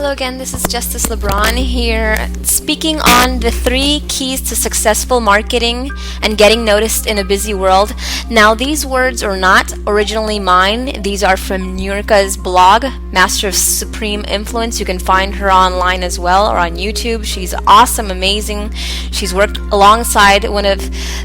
Hello again, this is Justice Lebron here, speaking on the 3 keys to successful marketing and getting noticed in a busy world. Now, these words are not originally mine. These are from Niurka's blog, Master of Supreme Influence. You can find her online as well or on YouTube. She's awesome, amazing. She's worked alongside one of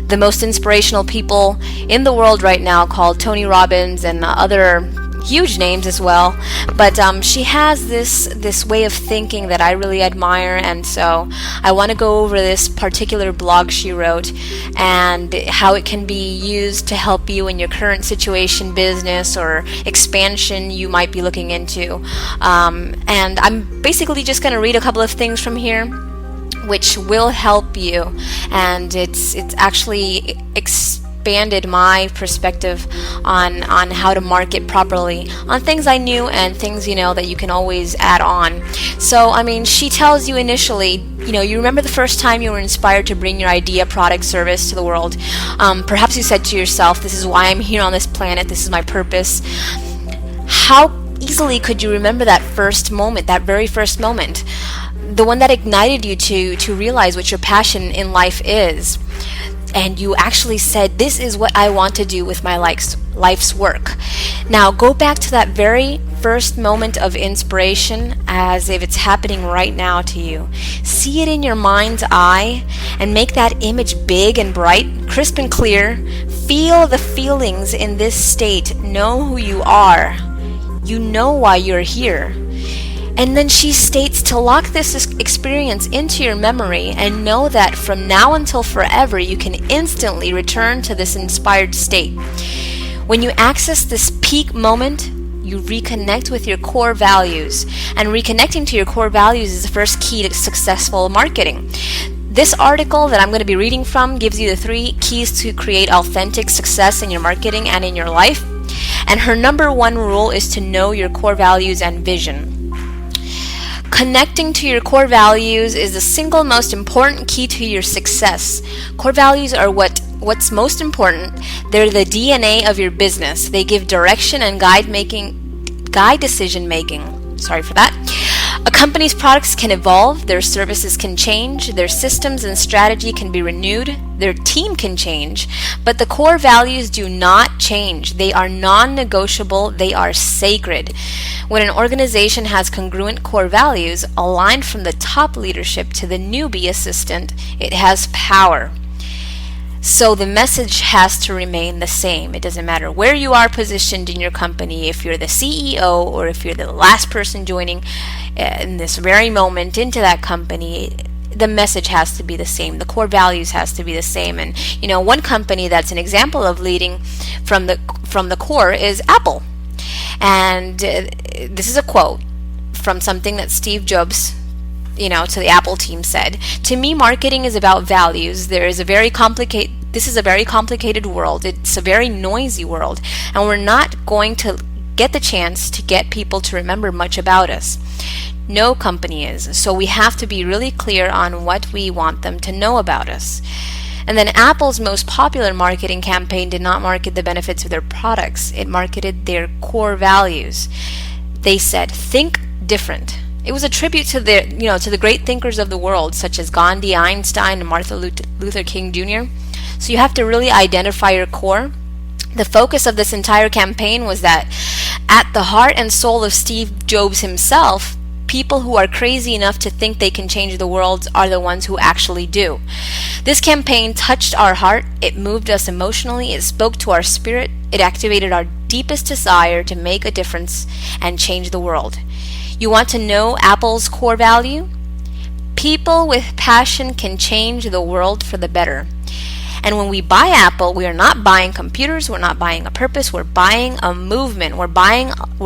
the most inspirational people in the world right now called Tony Robbins and other huge names as well, but she has this way of thinking that I really admire, and so I want to go over this particular blog she wrote and how it can be used to help you in your current situation, business, or expansion you might be looking into. And I'm basically just going to read a couple of things from here which will help you, and it's actually expanded my perspective on how to market properly, on things I knew and things that you can always add on. So she tells you initially, you remember the first time you were inspired to bring your idea, product, service to the world. Perhaps you said to yourself, this is why I'm here on this planet, this is my purpose. How easily could you remember that first moment, that very first moment, the one that ignited you to realize what your passion in life is? And you actually said, this is what I want to do with my life's work. Now go back to that very first moment of inspiration as if it's happening right now to you. See it in your mind's eye and make that image big and bright, crisp and clear. Feel the feelings in this state. Know who you are. You know why you're here. And then she states to lock this experience into your memory and know that from now until forever you can instantly return to this inspired state. When you access this peak moment, you reconnect with your core values. And reconnecting to your core values is the first key to successful marketing. This article that I'm going to be reading from gives you the 3 keys to create authentic success in your marketing and in your life. And her number 1 rule is to know your core values and vision. Connecting to your core values is the single most important key to your success. Core values are what's most important. They're the DNA of your business. They give direction and guide decision making. Sorry for that. A company's products can evolve, their services can change, their systems and strategy can be renewed, their team can change, but the core values do not change. They are non-negotiable, they are sacred. When an organization has congruent core values aligned from the top leadership to the newbie assistant, it has power. So the message has to remain the same. It doesn't matter where you are positioned in your company, if you're the CEO or if you're the last person joining in this very moment into that company, the message has to be the same. The core values has to be the same. And one company that's an example of leading from the core is Apple. And this is a quote from something that Steve Jobs to the Apple team said. To me, marketing is about values. This is a very complicated world. It's a very noisy world. And we're not going to get the chance to get people to remember much about us. No company is. So we have to be really clear on what we want them to know about us. And then Apple's most popular marketing campaign did not market the benefits of their products. It marketed their core values. They said, think different. It was a tribute to the great thinkers of the world, such as Gandhi, Einstein, and Martin Luther King Jr. So you have to really identify your core. The focus of this entire campaign was that at the heart and soul of Steve Jobs himself, people who are crazy enough to think they can change the world are the ones who actually do. This campaign touched our heart. It moved us emotionally. It spoke to our spirit. It activated our deepest desire to make a difference and change the world. You want to know Apple's core value? People with passion can change the world for the better. And when we buy Apple, we are not buying computers, we're not buying a purpose, we're buying a movement, we're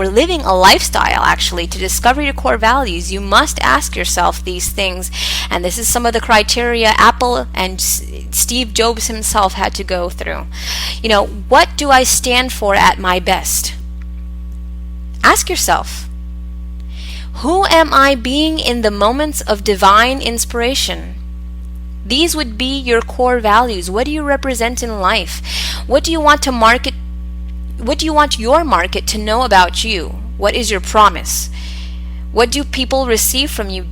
living a lifestyle actually. To discover your core values, you must ask yourself these things. And this is some of the criteria Apple and Steve Jobs himself had to go through. What do I stand for at my best? Ask yourself. Who am I being in the moments of divine inspiration? These would be your core values. What do you represent in life? What do you want to market? What do you want your market to know about you? What is your promise? What do people receive from you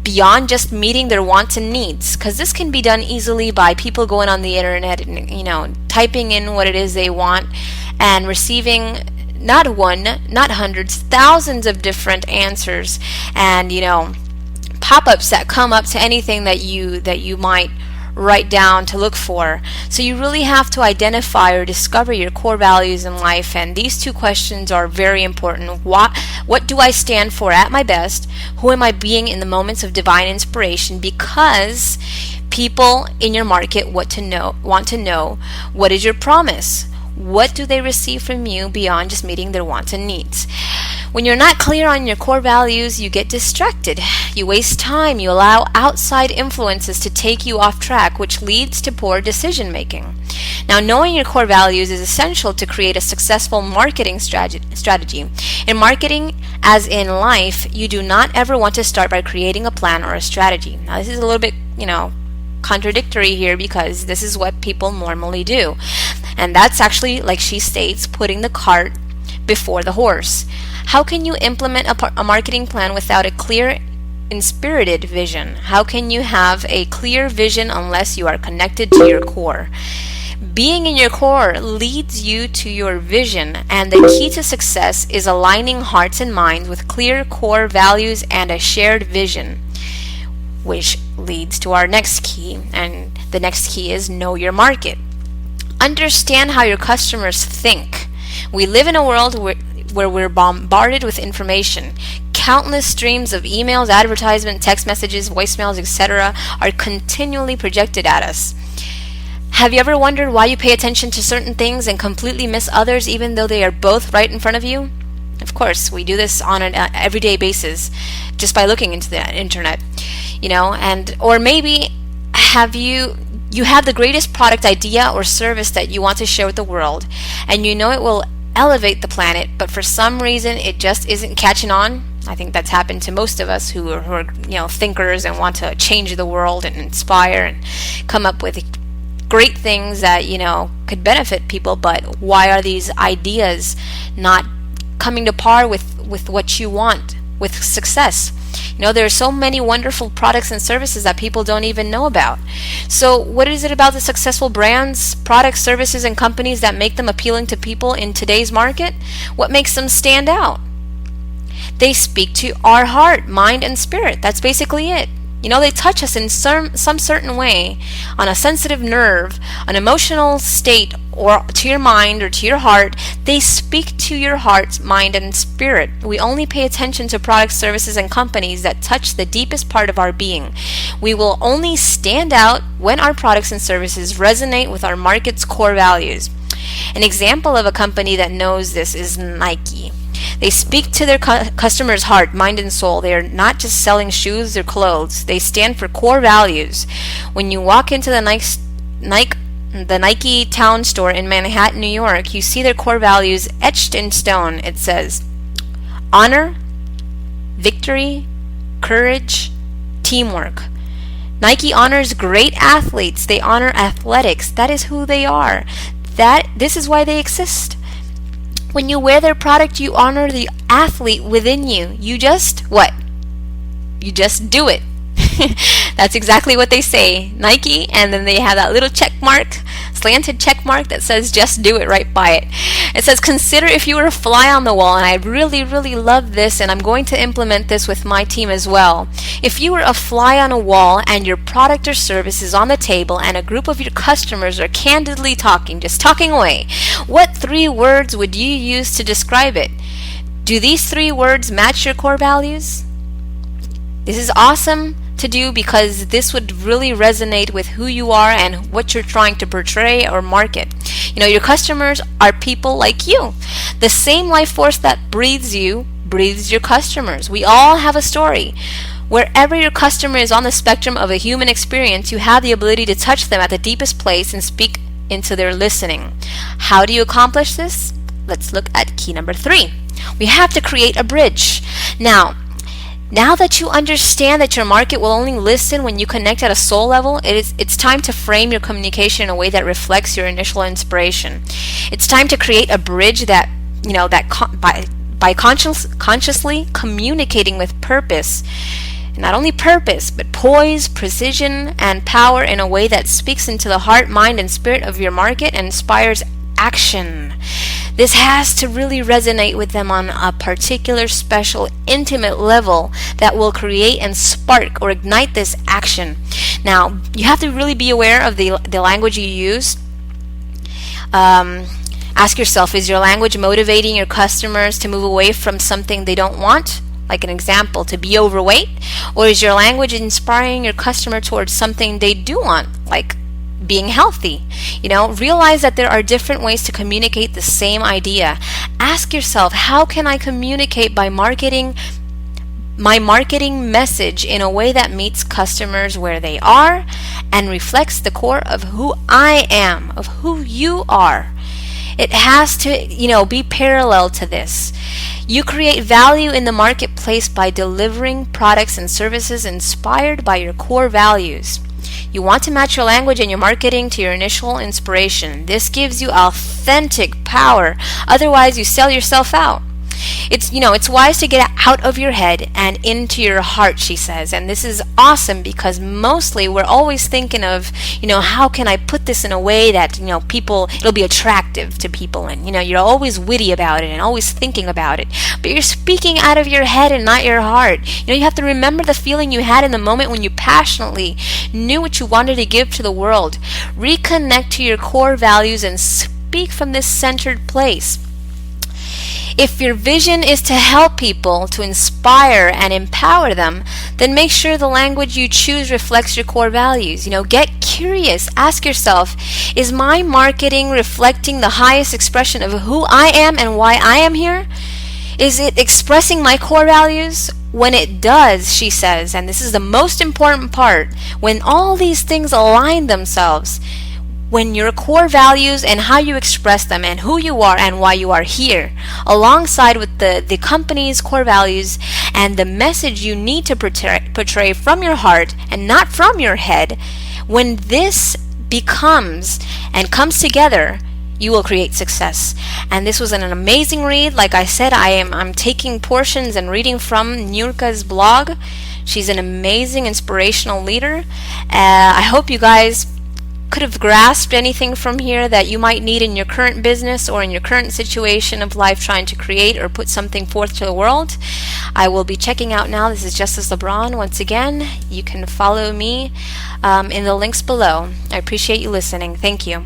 beyond just meeting their wants and needs? Because this can be done easily by people going on the internet and, typing in what it is they want and receiving not one, not hundreds, thousands of different answers and, pop-ups that come up to anything that you might write down to look for. So you really have to identify or discover your core values in life, and these two questions are very important. What do I stand for at my best? Who am I being in the moments of divine inspiration? Because people in your market want to know what is your promise? What do they receive from you beyond just meeting their wants and needs? When you're not clear on your core values, you get distracted. You waste time. You allow outside influences to take you off track, which leads to poor decision making. Now, knowing your core values is essential to create a successful marketing strategy. In marketing, as in life, you do not ever want to start by creating a plan or a strategy. Now, this is a little bit, contradictory here, because this is what people normally do. And that's actually, like she states, putting the cart before the horse. How can you implement a marketing plan without a clear, inspirited vision? How can you have a clear vision unless you are connected to your core? Being in your core leads you to your vision, and the key to success is aligning hearts and minds with clear core values and a shared vision, which leads to our next key, and the next key is know your market. Understand how your customers think. We live in a world where we're bombarded with information. Countless streams of emails, advertisements, text messages, voicemails, etc. are continually projected at us. Have you ever wondered why you pay attention to certain things and completely miss others, even though they are both right in front of you? Of course, we do this on an everyday basis just by looking into the internet, or maybe you have the greatest product idea or service that you want to share with the world, and it will elevate the planet, but for some reason it just isn't catching on. I think that's happened to most of us who are thinkers and want to change the world and inspire and come up with great things that could benefit people. But why are these ideas not coming to par with what you want, with success? There are so many wonderful products and services that people don't even know about. So what is it about the successful brands, products, services, and companies that make them appealing to people in today's market? What makes them stand out? They speak to our heart, mind, and spirit. That's basically it. They touch us in some certain way, on a sensitive nerve, an emotional state, or to your mind or to your heart. They speak to your heart, mind, and spirit. We only pay attention to products, services, and companies that touch the deepest part of our being. We will only stand out when our products and services resonate with our market's core values. An example of a company that knows this is Nike. They speak to their customers' heart, mind, and soul. They are not just selling shoes or clothes. They stand for core values. When you walk into the Nike Town store in Manhattan, New York, you see their core values etched in stone. It says honor, victory, courage, teamwork. Nike honors great athletes. They honor athletics. That is who they are. This is why they exist. When you wear their product, you honor the athlete within you. You just what? You just do it. That's exactly what they say, Nike, and then they have that little check mark, slanted check mark that says just do it right by it. It says consider if you were a fly on the wall, and I really, really love this, and I'm going to implement this with my team as well. If you were a fly on a wall and your product or service is on the table and a group of your customers are candidly talking, just talking away, what 3 words would you use to describe it? Do these 3 words match your core values? This is awesome to do because this would really resonate with who you are and what you're trying to portray or market. Your customers are people like you. The same life force that breathes you breathes your customers. We all have a story. Wherever your customer is on the spectrum of a human experience, you have the ability to touch them at the deepest place and speak into their listening. How do you accomplish this? Let's look at key number 3. We have to create a bridge. Now that you understand that your market will only listen when you connect at a soul level, it's time to frame your communication in a way that reflects your initial inspiration. It's time to create a bridge that by consciously communicating with purpose. Not only purpose, but poise, precision, and power in a way that speaks into the heart, mind, and spirit of your market and inspires action. This has to really resonate with them on a particular, special, intimate level that will create and spark or ignite this action. Now, you have to really be aware of the language you use. Ask yourself, is your language motivating your customers to move away from something they don't want? Like an example, to be overweight? Or is your language inspiring your customer towards something they do want, like being healthy? Realize that there are different ways to communicate the same idea. Ask yourself, how can I communicate by marketing my marketing message in a way that meets customers where they are and reflects the core of who I am, of who you are? It has to, be parallel to this. You create value in the marketplace by delivering products and services inspired by your core values. You want to match your language and your marketing to your initial inspiration. This gives you authentic power. Otherwise, you sell yourself out. It's wise to get out of your head and into your heart, she says. And this is awesome because mostly we're always thinking of, how can I put this in a way that, it'll be attractive to people. And, you're always witty about it and always thinking about it. But you're speaking out of your head and not your heart. You have to remember the feeling you had in the moment when you passionately knew what you wanted to give to the world. Reconnect to your core values and speak from this centered place. If your vision is to help people, to inspire and empower them, then make sure the language you choose reflects your core values. Get curious. Ask yourself, is my marketing reflecting the highest expression of who I am and why I am here? Is it expressing my core values? When it does, she says, and this is the most important part, when all these things align themselves, when your core values and how you express them and who you are and why you are here, alongside with the company's core values and the message you need to portray from your heart and not from your head, when this becomes and comes together, you will create success. And this was an amazing read. Like I said, I'm taking portions and reading from Niurka's blog. She's an amazing inspirational leader. I hope you guys could have grasped anything from here that you might need in your current business or in your current situation of life trying to create or put something forth to the world. I will be checking out now. This is Justice Lebron. Once again, you can follow me in the links below. I appreciate you listening. Thank you.